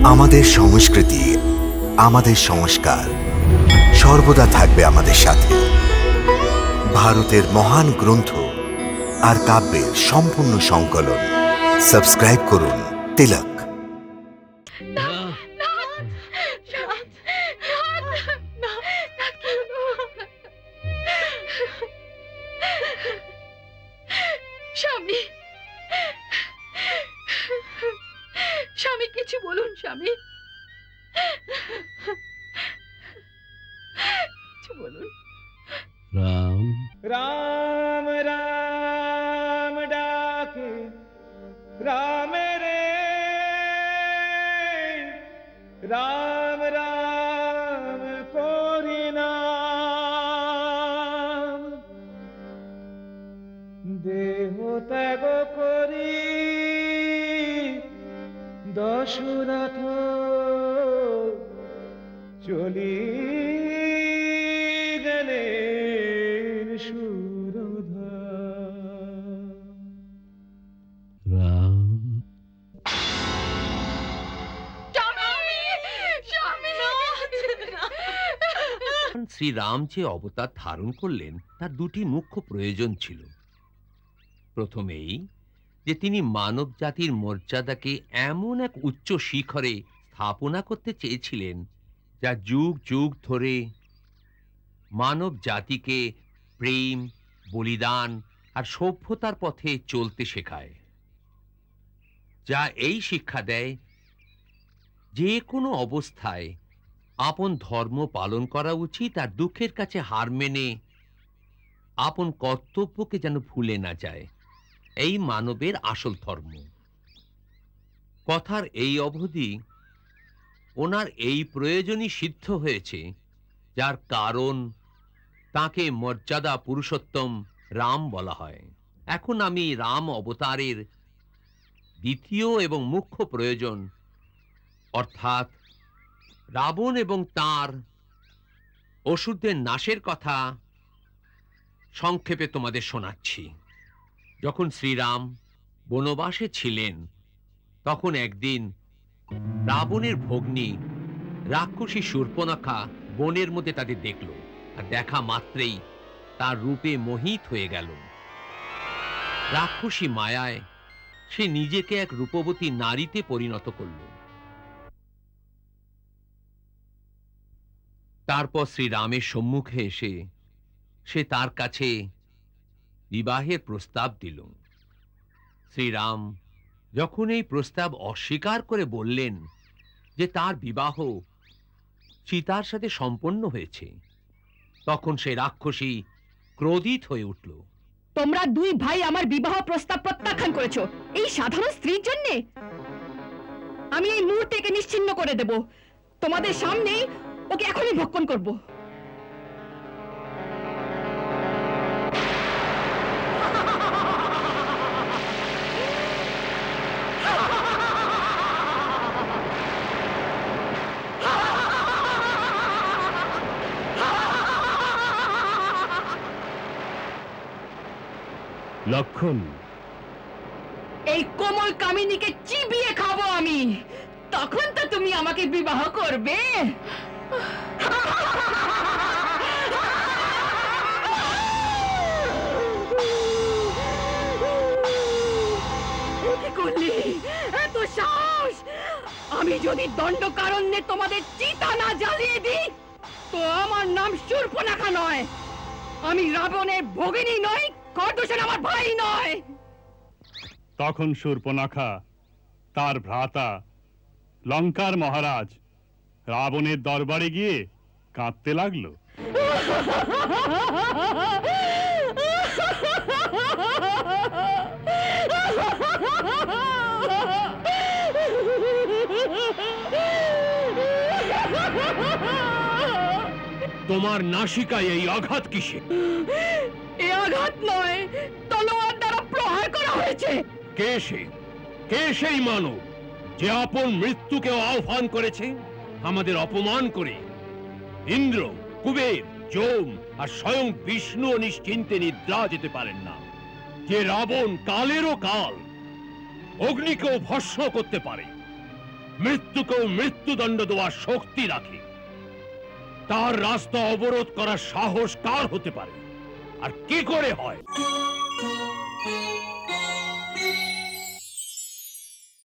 আমাদের সংস্কৃতি, আমাদের সংস্কার সর্বদা থাকবে আমাদের সাথে। ভারতের মহান গ্রন্থ আর কাব্যের সম্পূর্ণ সংকলন। সাবস্ক্রাইব করুন তিলক। স্বামী, স্বামী কিছু বলুন স্বামী, কিছু বলুন। রাম রাম রাম ডাকে রাম রে, রাম রাম করি নাম, দেহ ত্যাগ করি দশরথ চলি গেলেন সুরধা। রাম শ্রীরাম যে অবতার ধারণ করলেন তার দুটি মুখ্য প্রয়োজন ছিল। প্রথমেই যে তিনি মানব জাতির মর্যাদাকে এমন এক উচ্চ শিখরে স্থাপনা করতে চেয়েছিলেন যা যুগ যুগ ধরে মানব জাতিকে প্রেম, বলিদান আর সভ্যতার পথে চলতে শেখায়, যা এই শিক্ষা দেয় যে কোনো অবস্থায় আপন ধর্ম পালন করা উচিত আর দুঃখের কাছে হার মেনে আপন কর্তব্যকে যেন ভুলে না যায়। এই মানবের আসল ধর্ম। কথার এই অবধি ওনার এই প্রয়োজনই সিদ্ধ হয়েছে, যার কারণ তাকে মর্যাদা পুরুষোত্তম রাম বলা হয়। এখন আমি রাম অবতারের দ্বিতীয় এবং মুখ্য প্রয়োজন অর্থাৎ রাবণ এবং তার অসুরদের নাশের কথা সংক্ষেপে তোমাদের শোনাচ্ছি। যখন শ্রীরাম বনবাসে ছিলেন তখন একদিন রাবণের ভগ্নী রাক্ষসী শূর্পণখা বনের মধ্যে তাদের দেখল, আর দেখা মাত্রেই তার রূপে মোহিত হয়ে গেল। রাক্ষসী মায়ায় সে নিজেকে এক রূপবতী নারীতে পরিণত করল। তারপর শ্রীরামের সম্মুখে এসে সে তার কাছে বিবাহের প্রস্তাব দিল। শ্রীরাম যখন এই প্রস্তাব অস্বীকার করে বললেন যে তার বিবাহ সীতার সাথে সম্পন্ন হয়েছে, তখন সে রাক্ষসী ক্রোধিত হয়ে উঠল। তোমরা দুই ভাই আমার বিবাহ প্রস্তাব প্রত্যাখ্যান করেছো এই সাধারণ স্ত্রীর জন্য। আমি এই মুহূর্তে একে নিশ্চিহ্ন করে দেব। তোমাদের সামনেই ওকে এখনই ভক্ষণ করব। লক্ষণ, এই কোমল কামিনীকে চিবিয়ে খাবো আমি, তখন তো তুমি আমাকে বিবাহ করবে। কি করলি? এত সাহস! আমি যদি দণ্ডকারণ্যে তোমাদের চিতা না জ্বালিয়ে দিই তো আমার নাম শূর্পণখা নয়। আমি রাবণের ভগিনী নই, খরদূষণ আমার ভাই নয়। তখন শূর্পণখা তার ভ্রাতা লঙ্কার মহারাজ রাবণের দরবারে গিয়ে কাঁদতে লাগলো। তোমার নাসিকায় এই আঘাত কিসে? এই আঘাত নয়, তলোয়ার দ্বারা প্রহার করা হয়েছে। কে সে? কে সেই মানব যে আপন মৃত্যুকে আহ্বান করেছে আমাদের অপমান করে? ইন্দ্র, কুবের, যম আর স্বয়ং বিষ্ণু নিশ্চিন্তে নিদ্রা যেতে পারেন না। যে রাবণ কালেরও কাল অগ্নিকেও ভস্ম করতে পারে, মৃত্যুকেও মৃত্যুদণ্ড দেওয়ার শক্তি রাখে, তার রাস্তা অবরোধ করার সাহস কার হতে পারে, আর কি করে হয়?